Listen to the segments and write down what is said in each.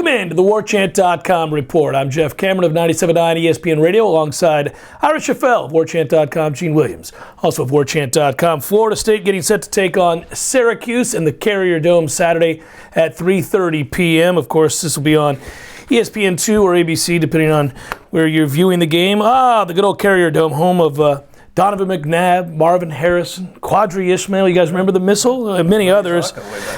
Welcome in to the Warchant.com report. I'm Jeff Cameron of 97.9 ESPN Radio alongside Ira Schoffel of Warchant.com, Gene Williams. Also of Warchant.com, Florida State getting set to take on Syracuse in the Carrier Dome Saturday at 3:30 p.m. Of course, this will be on ESPN2 or ABC, depending on where you're viewing the game. The good old Carrier Dome, home of Donovan McNabb, Marvin Harrison, Quadri Ishmael. You guys remember the Missile? And many others.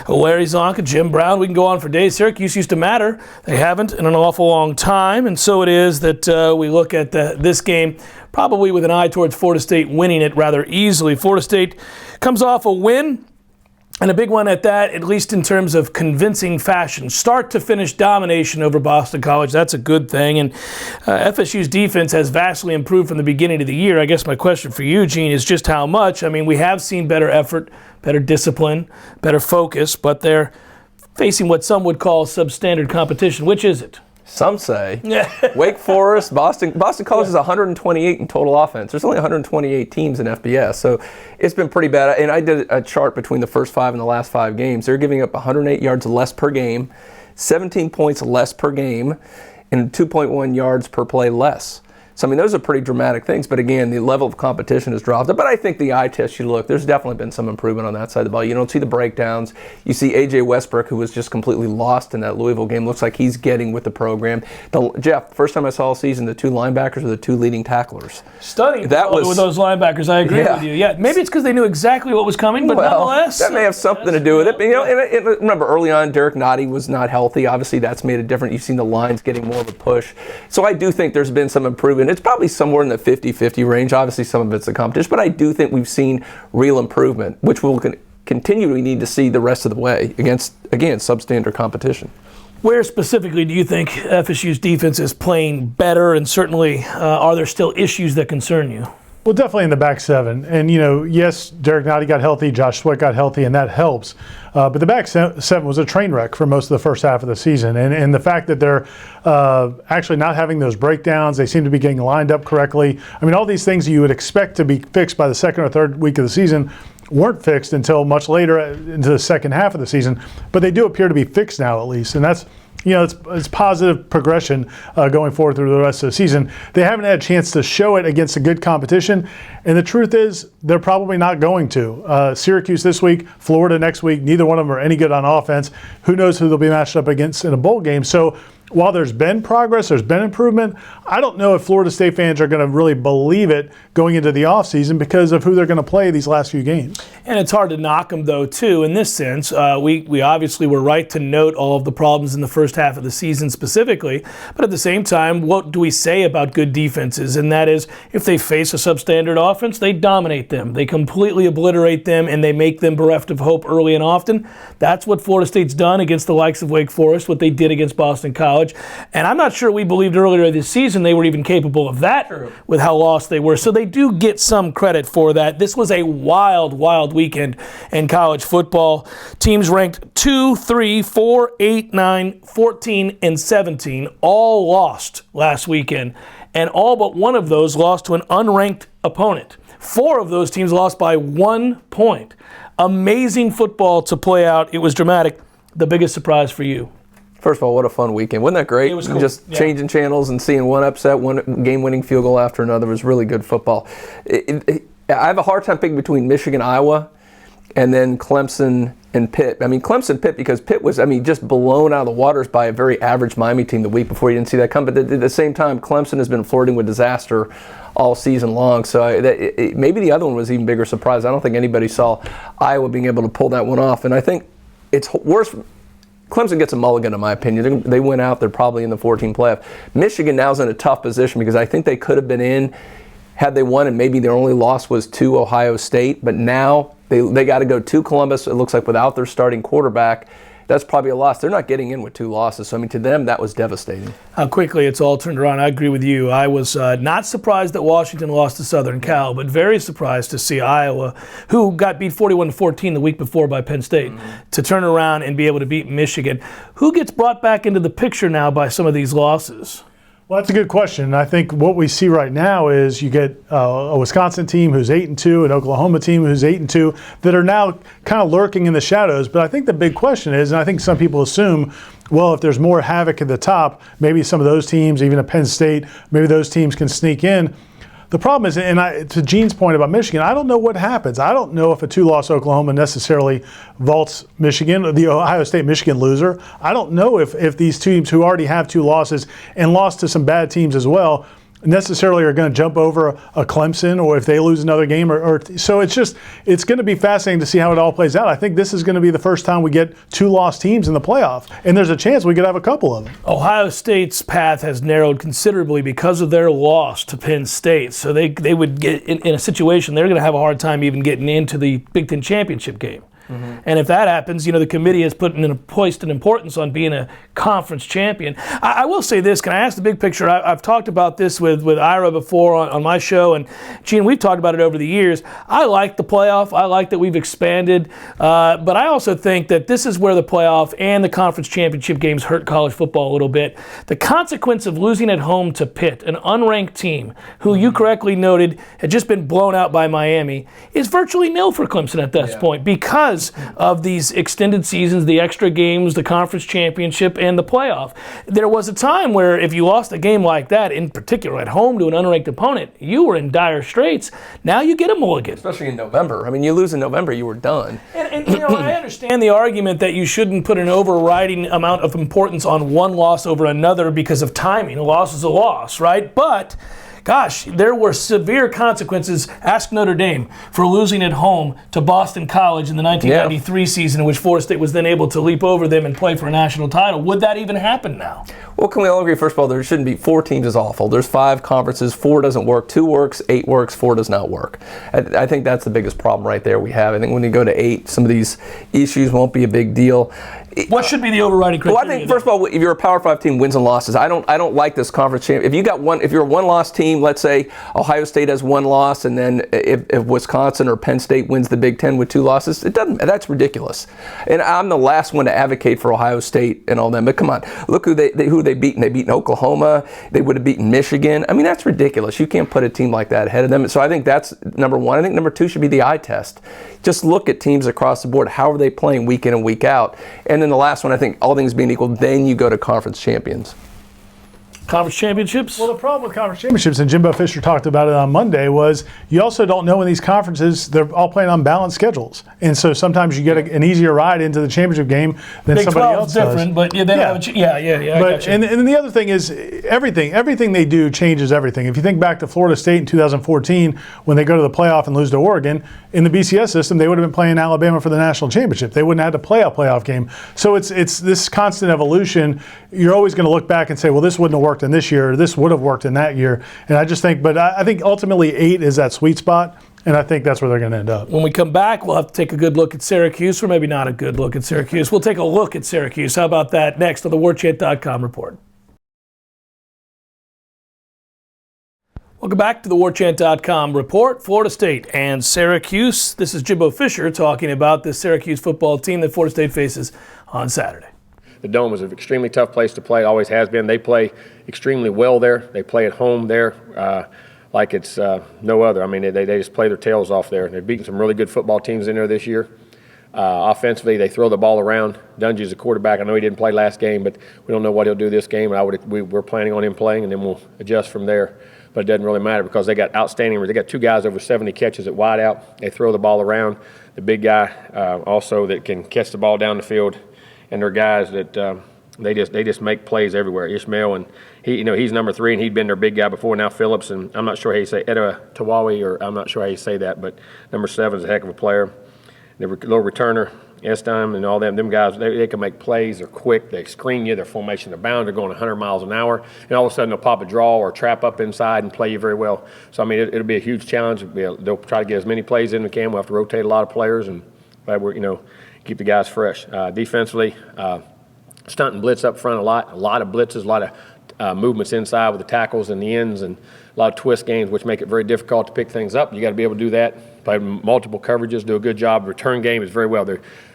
Larry Zonka, Jim Brown. We can go on for days. Syracuse used to matter. They haven't in an awful long time. And so it is that we look at this game probably with an eye towards Florida State winning it rather easily. Florida State comes off a win. And a big one at that, at least in terms of convincing fashion. Start to finish domination over Boston College. That's a good thing. And FSU's defense has vastly improved from the beginning of the year. I guess my question for you, Gene, is just how much? I mean, we have seen better effort, better discipline, better focus, but they're facing what some would call substandard competition. Which is it? Some say. Wake Forest, Boston College is 128 in total offense. There's only 128 teams in FBS, so it's been pretty bad. And I did a chart between the first 5 and the last 5 games. They're giving up 108 yards less per game, 17 points less per game, and 2.1 yards per play less. So, I mean, those are pretty dramatic things. But, again, the level of competition has dropped. But I think the eye test you look, there's definitely been some improvement on that side of the ball. You don't see the breakdowns. You see A.J. Westbrook, who was just completely lost in that Louisville game. Looks like he's getting with the program. Jeff, first time I saw all season, the 2 linebackers were the 2 leading tacklers. Stunning. That was with those linebackers. I agree with you. Yeah, maybe it's because they knew exactly what was coming, but nonetheless. That may have something to do with it. But, you know, and remember, early on, Derek Nottie was not healthy. Obviously, that's made a difference. You've seen the lines getting more of a push. So I do think there's been some improvement. It's probably somewhere in the 50-50 range. Obviously, some of it's the competition, but I do think we've seen real improvement, which we'll continually need to see the rest of the way against, again, substandard competition. Where specifically do you think FSU's defense is playing better, and certainly are there still issues that concern you? Well, definitely in the back 7. And, you know, yes, Derek Nottie got healthy, Josh Sweat got healthy, and that helps. But the back 7 was a train wreck for most of the first half of the season. And the fact that they're actually not having those breakdowns, they seem to be getting lined up correctly. I mean, all these things you would expect to be fixed by the second or third week of the season weren't fixed until much later into the second half of the season. But they do appear to be fixed now, at least. And that's, you know, it's positive progression going forward through the rest of the season. They haven't had a chance to show it against a good competition, and the truth is they're probably not going to. Syracuse this week, Florida next week, neither one of them are any good on offense. Who knows who they'll be matched up against in a bowl game. So while there's been progress, there's been improvement, I don't know if Florida State fans are going to really believe it going into the offseason because of who they're going to play these last few games. And it's hard to knock them, though, too, in this sense. We obviously were right to note all of the problems in the first half of the season specifically, but at the same time, what do we say about good defenses? And that is, if they face a substandard offense, they dominate them. They completely obliterate them, and they make them bereft of hope early and often. That's what Florida State's done against the likes of Wake Forest, what they did against Boston College. And I'm not sure we believed earlier this season they were even capable of that with how lost they were. So they do get some credit for that. This was a wild, wild weekend in college football. Teams ranked 2, 3, 4, 8, 9, 14, and 17 all lost last weekend. And all but one of those lost to an unranked opponent. 4 of those teams lost by 1 point. Amazing football to play out. It was dramatic. The biggest surprise for you? First of all, what a fun weekend. Wasn't that great? It was cool. Just changing channels and seeing one upset, one game-winning field goal after another was really good football. I have a hard time picking between Michigan, Iowa, and then Clemson and Pitt. I mean, Clemson-Pitt because Pitt was, just blown out of the waters by a very average Miami team the week before. You didn't see that come. But at the same time, Clemson has been flirting with disaster all season long. So maybe the other one was even bigger surprise. I don't think anybody saw Iowa being able to pull that one off. And I think it's worse. Clemson gets a mulligan, in my opinion. They went out. They're probably in the 14 playoff. Michigan now is in a tough position because I think they could have been in had they won, and maybe their only loss was to Ohio State. But now they got to go to Columbus, it looks like, without their starting quarterback. That's probably a loss. They're not getting in with 2 losses. So, to them, that was devastating. How quickly it's all turned around. I agree with you. I was not surprised that Washington lost to Southern Cal, but very surprised to see Iowa, who got beat 41-14 the week before by Penn State, to turn around and be able to beat Michigan. Who gets brought back into the picture now by some of these losses? Well, that's a good question. I think what we see right now is you get a Wisconsin team who's 8-2, an Oklahoma team who's 8-2, that are now kind of lurking in the shadows. But I think the big question is, and I think some people assume, well, if there's more havoc at the top, maybe some of those teams, even at Penn State, maybe those teams can sneak in. The problem is, and to Gene's point about Michigan, I don't know what happens. I don't know if a 2-loss Oklahoma necessarily vaults Michigan, the Ohio State-Michigan loser. I don't know if these teams who already have 2 losses and lost to some bad teams as well necessarily are going to jump over a Clemson, or if they lose another game. So it's going to be fascinating to see how it all plays out. I think this is going to be the first time we get 2 lost teams in the playoff, and there's a chance we could have a couple of them. Ohio State's path has narrowed considerably because of their loss to Penn State. So they would get in a situation they're going to have a hard time even getting into the Big Ten championship game. Mm-hmm. And if that happens, the committee has placed an importance on being a conference champion. I will say this. Can I ask the big picture? I've talked about this with Ira before on my show, and Gene, we've talked about it over the years. I like the playoff. I like that we've expanded. But I also think that this is where the playoff and the conference championship games hurt college football a little bit. The consequence of losing at home to Pitt, an unranked team who you correctly noted had just been blown out by Miami, is virtually nil for Clemson at this point because of these extended seasons, the extra games, the conference championship, and the playoff. There was a time where if you lost a game like that, in particular at home to an unranked opponent, you were in dire straits. Now you get a mulligan. Especially in November. I mean, you lose in November, you were done. And I understand the argument that you shouldn't put an overriding amount of importance on one loss over another because of timing. A loss is a loss, right? But gosh, there were severe consequences. Ask Notre Dame for losing at home to Boston College in the 1993 season, in which Florida State was then able to leap over them and play for a national title. Would that even happen now? Well, can we all agree, first of all, there shouldn't be 4 teams is awful. There's 5 conferences, 4 doesn't work, 2 works, 8 works, 4 does not work. I think that's the biggest problem right there we have. I think when you go to 8, some of these issues won't be a big deal. What should be the overriding criteria? Well, I think first of all, if you're a Power 5 team, wins and losses. I don't like this conference champ. If you're a 1-loss team, let's say Ohio State has 1 loss, and then if Wisconsin or Penn State wins the Big Ten with 2 losses, that's ridiculous. And I'm the last one to advocate for Ohio State and all them. But come on, look who they beat. They beat Oklahoma. They would have beaten Michigan. I mean, that's ridiculous. You can't put a team like that ahead of them. So I think that's number 1. I think number 2 should be the eye test. Just look at teams across the board. How are they playing week in and week out? And then the last one, I think, all things being equal, then you go to conference champions. Conference championships? Well, the problem with conference championships, and Jimbo Fisher talked about it on Monday, was you also don't know in these conferences, they're all playing on balanced schedules. And so sometimes you get an easier ride into the championship game than Big somebody else does. Different, but they don't have I got you. And the other thing is everything they do changes everything. If you think back to Florida State in 2014 when they go to the playoff and lose to Oregon, in the BCS system they would have been playing Alabama for the national championship. They wouldn't have had to play a playoff game. So it's this constant evolution. You're always going to look back and say, well, this wouldn't have worked in this year, or this would have worked in that year. And I just think, but I think ultimately 8 is that sweet spot. And I think that's where they're going to end up. When we come back, we'll have to take a good look at Syracuse, or maybe not a good look at Syracuse. We'll take a look at Syracuse. How about that next on the Warchant.com report? Welcome back to the Warchant.com report. Florida State and Syracuse. This is Jimbo Fisher talking about the Syracuse football team that Florida State faces on Saturday. The Dome is an extremely tough place to play, always has been. They play extremely well there. They play at home there like it's no other. I mean, they just play their tails off there. They've beaten some really good football teams in there this year. Offensively, they throw the ball around. Dungy's a quarterback. I know he didn't play last game, but we don't know what he'll do this game. We're planning on him playing, and then we'll adjust from there. But it doesn't really matter because they got outstanding. They got 2 guys over 70 catches at wideout. They throw the ball around. The big guy also that can catch the ball down the field. And they're guys that they just make plays everywhere. Ishmael, and he's number 3, and he'd been their big guy before. Now Phillips, and I'm not sure how you say Etta Tawawi, or I'm not sure how you say that, but number 7 is a heck of a player. The little returner, Estim, and all them guys, they can make plays. They're quick. They screen you. Their formation, they're bound. They're going 100 miles an hour, and all of a sudden they'll pop a draw or trap up inside and play you very well. So I mean, it'll be a huge challenge. They'll try to get as many plays in as they can. We'll have to rotate a lot of players, and we're keep the guys fresh. Defensively, stunt and blitz up front a lot of blitzes, a lot of movements inside with the tackles and the ends, and a lot of twist games, which make it very difficult to pick things up. You got to be able to do that, play multiple coverages, do a good job. Return game is very well.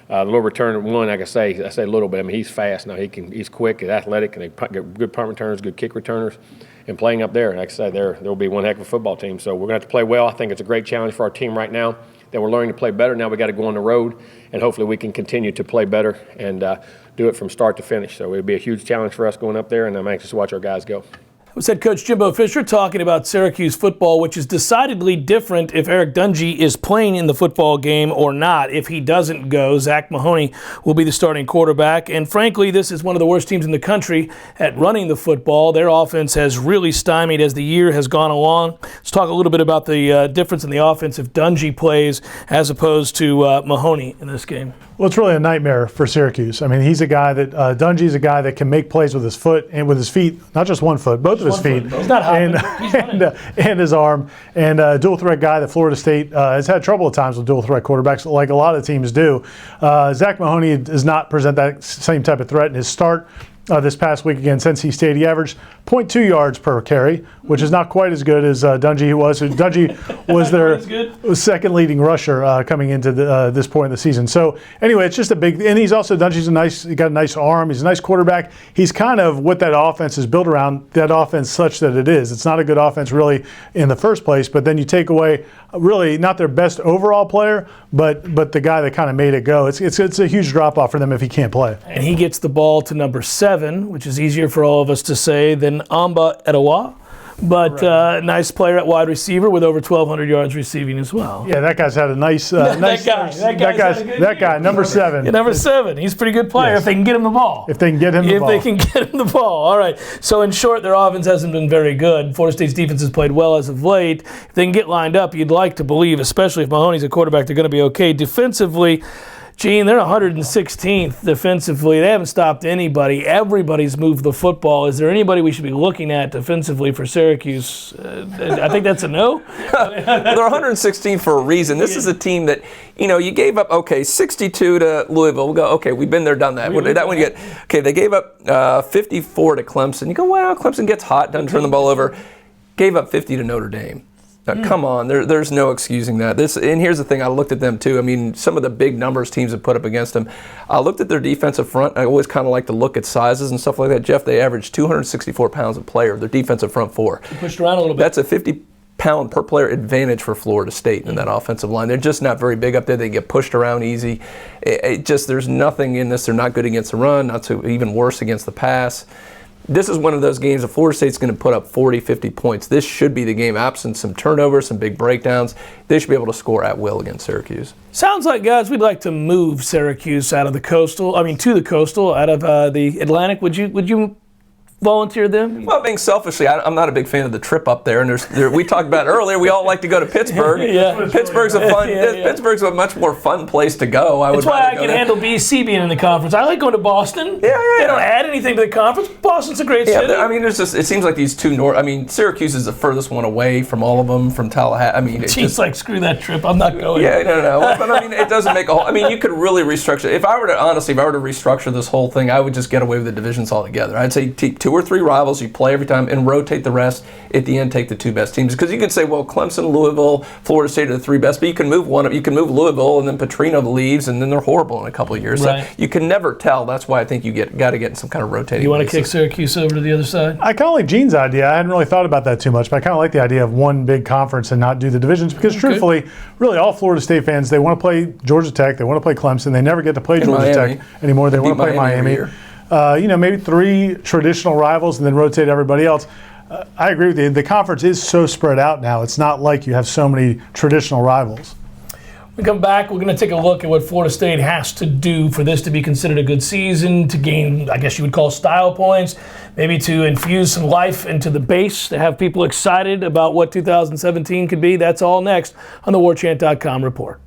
The little return one, like I say a little bit. I mean, he's fast. Now he's quick and athletic, and they get good punt returners, good kick returners, and playing up there. Like I said, there'll be one heck of a football team. So we're going to have to play well. I think it's a great challenge for our team right now that we're learning to play better. Now we got to go on the road, and hopefully we can continue to play better and do it from start to finish. So it'll be a huge challenge for us going up there, and I'm anxious to watch our guys go. Was head coach Jimbo Fisher talking about Syracuse football, which is decidedly different if Eric Dungey is playing in the football game or not. If he doesn't go, Zach Mahoney will be the starting quarterback. And frankly, this is one of the worst teams in the country at running the football. Their offense has really stymied as the year has gone along. Let's talk a little bit about the difference in the offense if Dungey plays as opposed to Mahoney in this game. Well, it's really a nightmare for Syracuse. I mean, he's a guy that Dungey's a guy that can make plays with his foot and with his feet, not just one foot, both of his feet, He's not hopping. and his arm. And a dual threat guy that Florida State has had trouble at times with dual threat quarterbacks, like a lot of teams do. Zach Mahoney does not present that same type of threat in his start. This past week against NC State, he averaged 0.2 yards per carry, which is not quite as good as Dungey was. Dungey was their second leading rusher coming into this point in the season. So anyway, it's just a big, and he's also, Dungey's he got a nice arm. He's a nice quarterback. He's kind of what that offense is built around, that offense such that it is. It's not a good offense really in the first place, but then you take away really not their best overall player, but the guy that kind of made it go. It's a huge drop off for them if he can't play. And he gets the ball to number 7, which is easier for all of us to say than Amba Edawa. But nice player at wide receiver with over 1,200 yards receiving as well. Yeah, that guy's had a nice, that guy, number 7. Yeah, number 7. He's a pretty good player if they can get him the ball. If they can get him the ball. If they can get him the ball. All right. So in short, their offense hasn't been very good. Florida State's defense has played well as of late. If they can get lined up, you'd like to believe, especially if Mahoney's a quarterback, they're going to be okay. Defensively, Gene, they're 116th defensively. They haven't stopped anybody. Everybody's moved the football. Is there anybody we should be looking at defensively for Syracuse? I think that's a no. They're 116 for a reason. This is a team that, you gave up, 62 to Louisville. We'll go, okay, we've been there, done that. That one you get. Okay, they gave up 54 to Clemson. You go, wow, Clemson gets hot, doesn't turn the ball over. Gave up 50 to Notre Dame. Come on, there's no excusing that. And here's the thing, I looked at them too. I mean, some of the big numbers teams have put up against them. I looked at their defensive front. I always kind of like to look at sizes and stuff like that. Jeff, they averaged 264 pounds a player, their defensive front 4. You pushed around a little bit. That's a 50-pound per player advantage for Florida State in that offensive line. They're just not very big up there. They get pushed around easy. There's nothing in this. They're not good against the run, not so even worse against the pass. This is one of those games that Florida State's going to put up 40, 50 points. This should be the game, absent some turnovers, some big breakdowns. They should be able to score at will against Syracuse. Sounds like, guys, we'd like to move Syracuse out of the coastal. To the coastal, out of the Atlantic. Would you volunteer them? Well, being selfishly, I'm not a big fan of the trip up there. And we talked about it earlier. We all like to go to Pittsburgh. Pittsburgh's a fun. Pittsburgh's a much more fun place to go. That's why I can handle BC being in the conference. I like going to Boston. They don't add anything to the conference. Boston's a great city. It seems like these two north. Syracuse is the furthest one away from all of them, from Tallahassee. Screw that trip. I'm not going. Yeah, no. But it doesn't make a whole. You could really restructure. If I were to restructure this whole thing, I would just get away with the divisions altogether. I'd say 2 or 3 rivals you play every time and rotate the rest. At the end, take the 2 best teams, because you could say, well, Clemson, Louisville, Florida State are the 3 best, but you can move one. You can move Louisville, and then Petrino leaves, and then they're horrible in a couple of years. Right. So you can never tell. That's why I think you got to get some kind of rotating. You want to kick Syracuse over to the other side? I kind of like Gene's idea. I hadn't really thought about that too much, but I kind of like the idea of one big conference and not do the divisions, because truthfully, really all Florida State fans, they want to play Georgia Tech, they want to play Clemson, they never get to play Georgia Tech anymore. They want to play Miami. Maybe 3 traditional rivals and then rotate everybody else. I agree with you. The conference is so spread out now. It's not like you have so many traditional rivals. When we come back, we're going to take a look at what Florida State has to do for this to be considered a good season, to gain, I guess you would call, style points, maybe to infuse some life into the base, to have people excited about what 2017 could be. That's all next on the Warchant.com report.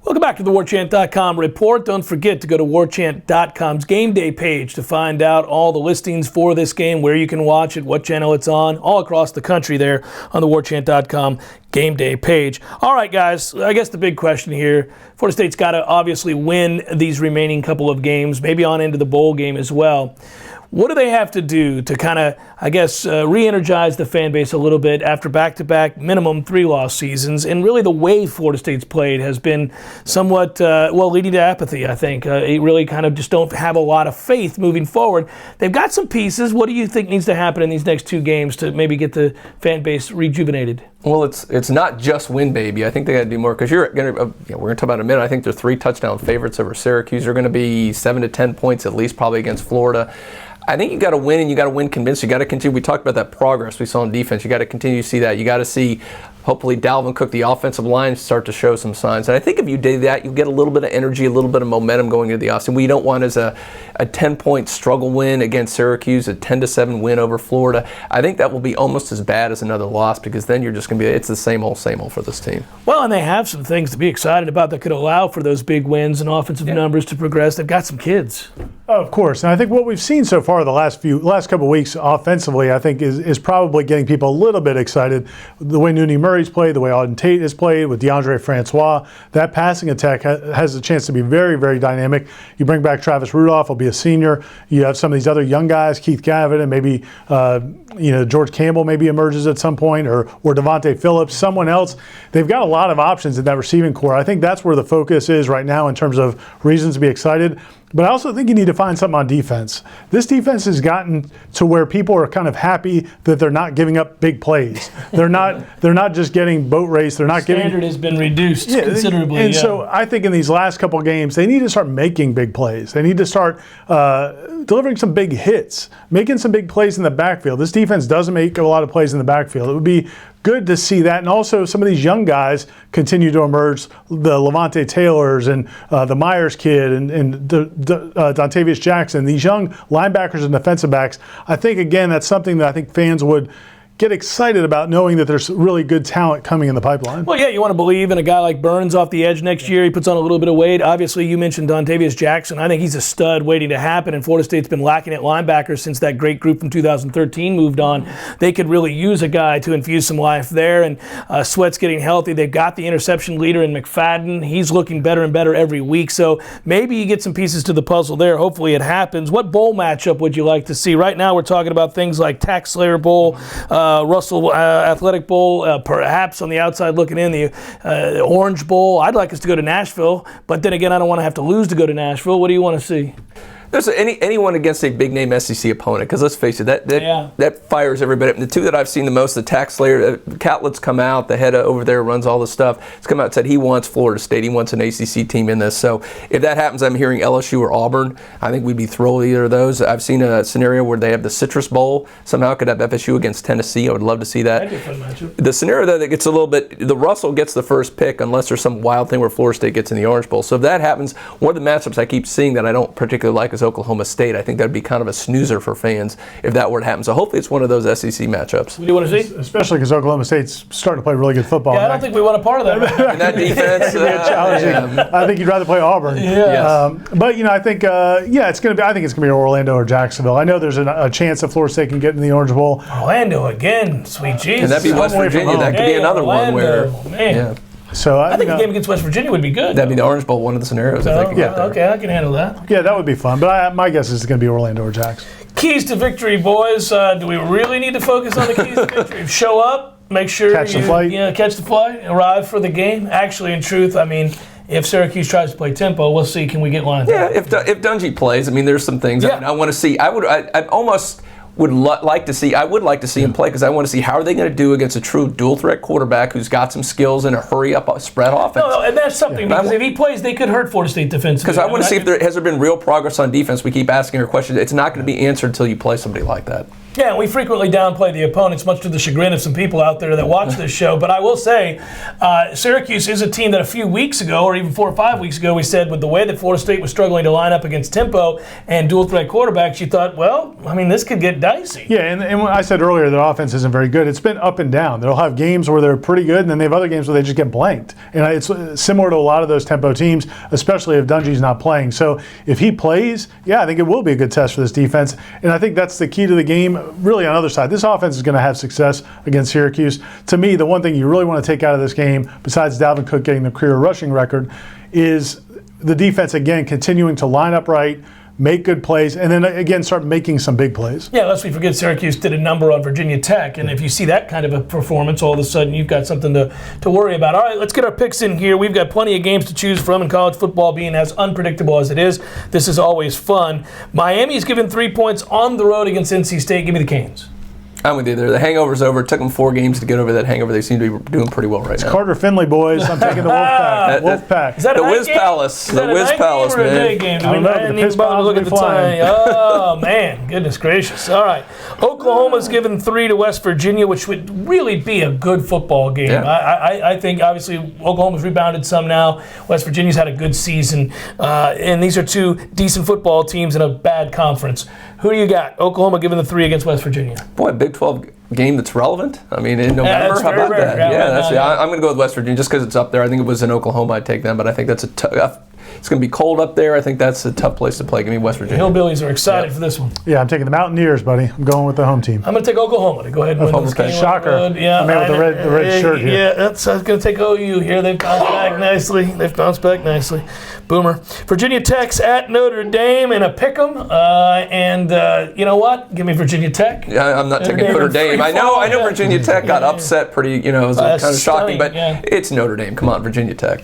Welcome back to the Warchant.com report. Don't forget to go to Warchant.com's game day page to find out all the listings for this game, where you can watch it, what channel it's on, all across the country there on the Warchant.com game day page. All right, guys, I guess the big question here, Florida State's got to obviously win these remaining couple of games, maybe on into the bowl game as well. What do they have to do to kind of, I guess, re-energize the fan base a little bit after back-to-back minimum 3-loss seasons? And really the way Florida State's played has been somewhat, leading to apathy, I think. It really kind of just don't have a lot of faith moving forward. They've got some pieces. What do you think needs to happen in these next 2 games to maybe get the fan base rejuvenated? Well, it's not just win, baby. I think they got to do more because you're going to. We're going to talk about in a minute. I think they're 3 touchdown favorites over Syracuse. They're going to be 7 to 10 points at least, probably against Florida. I think you got to win, and you got to win convinced. You got to continue. We talked about that progress we saw in defense. You got to continue to see that. You got to see, hopefully, Dalvin Cook, the offensive line, start to show some signs. And I think if you did that, you get a little bit of energy, a little bit of momentum going into the offseason. We don't want as a 10-point struggle win against Syracuse, a 10-7 win over Florida. I think that will be almost as bad as another loss because then you're just going to be, it's the same old for this team. Well, and they have some things to be excited about that could allow for those big wins and offensive numbers to progress. They've got some kids. Of course, and I think what we've seen so far the last couple of weeks offensively, I think is probably getting people a little bit excited. The way Nooney Murray's played, the way Auden Tate has played with DeAndre Francois, that passing attack has a chance to be very, very dynamic. You bring back Travis Rudolph, will be a senior. You have some of these other young guys, Keith Gavin, and maybe George Campbell maybe emerges at some point, or Devontae Phillips, someone else. They've got a lot of options in that receiving core. I think that's where the focus is right now in terms of reasons to be excited. But I also think you need to find something on defense. This defense has gotten to where people are kind of happy that they're not giving up big plays. They're not just getting boat race. They're not Standard has been reduced considerably. And so I think in these last couple of games, they need to start making big plays. They need to start delivering some big hits, making some big plays in the backfield. This defense doesn't make a lot of plays in the backfield. It would be good to see that, and also some of these young guys continue to emerge, the Levante Taylors and the Myers kid and Dontavius Jackson, these young linebackers and defensive backs. I think, again, that's something that I think fans would get excited about, knowing that there's really good talent coming in the pipeline. Well, yeah, you want to believe in a guy like Burns off the edge next year. He puts on a little bit of weight. Obviously, you mentioned Dontavius Jackson. I think he's a stud waiting to happen, and Florida State's been lacking at linebackers since that great group from 2013 moved on. They could really use a guy to infuse some life there, and Sweat's getting healthy. They've got the interception leader in McFadden. He's looking better and better every week, so maybe you get some pieces to the puzzle there. Hopefully it happens. What bowl matchup would you like to see? Right now we're talking about things like Tax Slayer Bowl, Russell Athletic Bowl, perhaps on the outside looking in, the Orange Bowl. I'd like us to go to Nashville, but then again, I don't want to have to lose to go to Nashville. What do you want to see? There's anyone against a big-name SEC opponent, because let's face it, that fires everybody up. And the two that I've seen the most, the Tax Slayer, Catlett's come out, the head over there runs all this stuff. He's come out and said he wants Florida State. He wants an ACC team in this. So if that happens, I'm hearing LSU or Auburn. I think we'd be thrilled with either of those. I've seen a scenario where they have the Citrus Bowl. Somehow could have FSU against Tennessee. I would love to see that. That'd be a fun matchup. The scenario that gets a little bit, the Russell gets the first pick unless there's some wild thing where Florida State gets in the Orange Bowl. So if that happens, one of the matchups I keep seeing that I don't particularly like is Oklahoma State. I think that would be kind of a snoozer for fans if that were to happen. So hopefully it's one of those SEC matchups. What do you want to see? Especially because Oklahoma State's starting to play really good football. Yeah, I don't think we want a part of that. And that defense, challenging. Yeah. I think you'd rather play Auburn. Yeah. But I think it's going to be. I think it's going to be Orlando or Jacksonville. I know there's a chance that Florida State can get in the Orange Bowl. Orlando again, sweet Jesus. And that'd be West Virginia. That could be another Orlando, one where. Man. Yeah. So I think a game against West Virginia would be good. That'd be the Orange Bowl, one of the scenarios. I think. Okay, I can handle that. Yeah, that would be fun. But my guess is it's going to be Orlando or Jax. Keys to victory, boys. Do we really need to focus on the keys to victory? Show up, make sure catch the flight. Catch the flight, arrive for the game. Actually, in truth, I mean, if Syracuse tries to play tempo, we'll see. Can we get lined up? Yeah, if Dungy plays, I mean, there's some things. Yeah. I want to see. I would like to see him play, because I want to see how are they going to do against a true dual threat quarterback who's got some skills in a hurry up spread offense. No, and that's something, because if he plays, they could hurt Florida State defensively. Because I want to see if has there been real progress on defense. We keep asking her questions. It's not going to be answered until you play somebody like that. Yeah, we frequently downplay the opponents, much to the chagrin of some people out there that watch this show. But I will say, Syracuse is a team that a few weeks ago, or even 4 or 5 weeks ago, we said with the way that Florida State was struggling to line up against tempo and dual threat quarterbacks, you thought, well, I mean, this could get dicey. Yeah, and when I said earlier their offense isn't very good, it's been up and down. They'll have games where they're pretty good, and then they have other games where they just get blanked. And it's similar to a lot of those tempo teams, especially if Dungy's not playing. So if he plays, I think it will be a good test for this defense. And I think that's the key to the game. Really, on the other side, this offense is going to have success against Syracuse. To me, the one thing you really want to take out of this game, besides Dalvin Cook getting the career rushing record, is the defense, again, continuing to line up right, make good plays, and then again start making some big plays. Yeah, lest we forget, Syracuse did a number on Virginia Tech, and if you see that kind of a performance, all of a sudden you've got something to worry about. All right, let's get our picks in here. We've got plenty of games to choose from in college football, being as unpredictable as it is. This is always fun. Miami's given 3 points on the road against NC State. Give me the Canes. I'm with you there. The hangover's over. It took them 4 games to get over that hangover. They seem to be doing pretty well right now. Carter Finley, boys. I'm taking the Wolfpack. Wolfpack. Is that The a Wiz night game? Palace. Is that The a Wiz night Palace, game or a man. day game? I don't know, but didn't the even piss bother to bombs look at will the be flying. time. Oh, man. Goodness gracious. All right. Oklahoma's given 3 to West Virginia, which would really be a good football game. Yeah. I think, obviously, Oklahoma's rebounded some now. West Virginia's had a good season. And these are 2 decent football teams in a bad conference. Who do you got? Oklahoma giving the 3 against West Virginia. Boy, Big 12 game that's relevant. I mean, in November, that's how very about rare. that? Yeah, right I'm going to go with West Virginia just because it's up there. I think if it was in Oklahoma, I'd take them, but I think that's a tough. It's going to be cold up there. I think that's a tough place to play. Give me West Virginia. Hillbillies are excited for this one. Yeah, I'm taking the Mountaineers, buddy. I'm going with the home team. I'm going to take Oklahoma to go ahead and win this game. Shocker. On the road. Yeah, I mean, with the red shirt here. Yeah, I was going to take OU here. They've bounced back nicely. Boomer. Virginia Tech's at Notre Dame in a pick'em. You know what? Give me Virginia Tech. Yeah, I'm not taking Dame Notre in Dame. free I know fall. Virginia Tech got upset pretty, it was kind of shocking, stunning, but yeah. it's Notre Dame. Come on, Virginia Tech.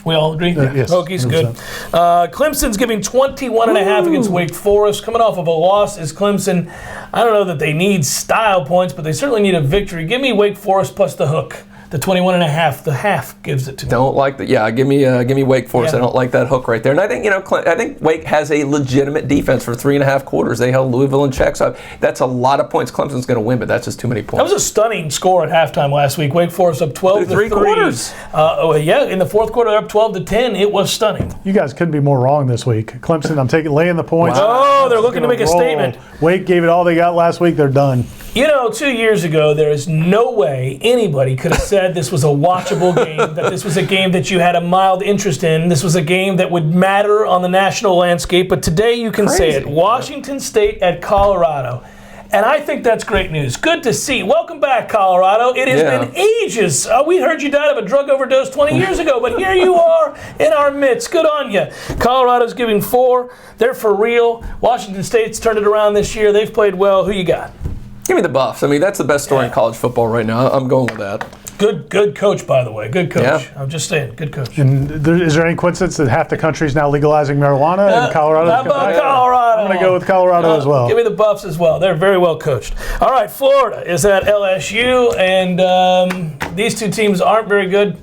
We all agree? Yes, Hokies, good. 100%. Clemson's giving 21.5 against Wake Forest. Coming off of a loss is Clemson. I don't know that they need style points, but they certainly need a victory. Give me Wake Forest plus the hook. The 21.5, the half gives it to me. Don't like that. Yeah, give me Wake Forest. Yeah. I don't like that hook right there. And I think I think Wake has a legitimate defense for 3.5 quarters. They held Louisville in check, so that's a lot of points. Clemson's going to win, but that's just too many points. That was a stunning score at halftime last week. Wake Forest up 12 to 3. 3 quarters. In the fourth quarter, they're up 12 to 10. It was stunning. You guys couldn't be more wrong this week. Clemson, I'm laying the points. Oh, they're looking to make a statement. Wake gave it all they got last week. They're done. 2 years ago, there is no way anybody could have said this was a watchable game, that this was a game that you had a mild interest in, this was a game that would matter on the national landscape. But today you can say it. Washington State at Colorado. And I think that's great news. Good to see. Welcome back, Colorado. It has been ages. We heard you died of a drug overdose 20 years ago, but here you are in our midst. Good on you. Colorado's giving 4. They're for real. Washington State's turned it around this year. They've played well. Who you got? Give me the Buffs. I mean, that's the best story in college football right now. I'm going with that. Good coach, by the way. Good coach. Yeah. I'm just saying, good coach. And is there any coincidence that half the country is now legalizing marijuana and Colorado? How about Colorado? I'm going to go with Colorado as well. Give me the Buffs as well. They're very well coached. All right, Florida is at LSU, and these 2 teams aren't very good.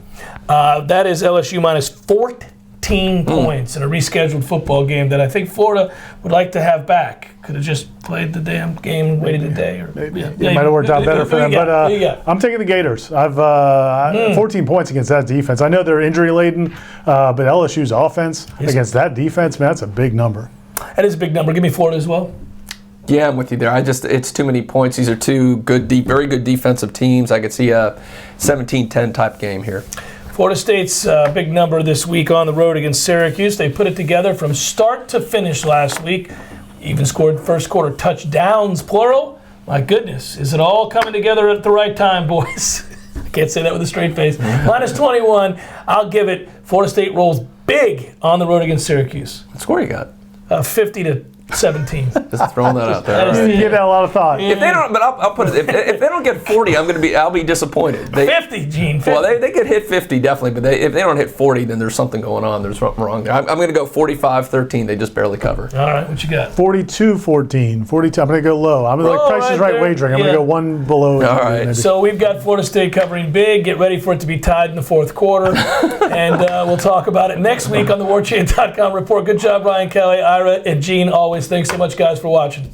That is LSU minus 14 points in a rescheduled football game that I think Florida would like to have back. Could have just played the damn game and waited a day. It might have worked out better for them. But I'm taking the Gators. I've 14 points against that defense. I know they're injury-laden, but LSU's offense against that defense, man, that's a big number. That is a big number. Give me Florida as well. Yeah, I'm with you there. It's too many points. These are 2 very good defensive teams. I could see a 17-10 type game here. Florida State's big number this week on the road against Syracuse. They put it together from start to finish last week. Even scored first quarter touchdowns, plural. My goodness, is it all coming together at the right time, boys? I can't say that with a straight face. Minus 21, I'll give it. Florida State rolls big on the road against Syracuse. What score you got? 50 to 17. Just throwing that out there. You give that a lot of thought. If they don't, but I'll put it. If they don't get 40, I'll be disappointed. 50, Gene. 50. Well, they could hit 50 definitely, but if they don't hit 40, then there's something going on. There's something wrong there. I'm going to go 45-13. They just barely cover. All right, what you got? 42-14. 42. I'm going to go low. I'm like Price is Right wagering. I'm going to go 1 below. All right. Maybe. So we've got Florida State covering big. Get ready for it to be tied in the fourth quarter, and we'll talk about it next week on the Warchant.com report. Good job, Ryan Kelly, Ira, and Gene. Always. Thanks so much, guys, for watching.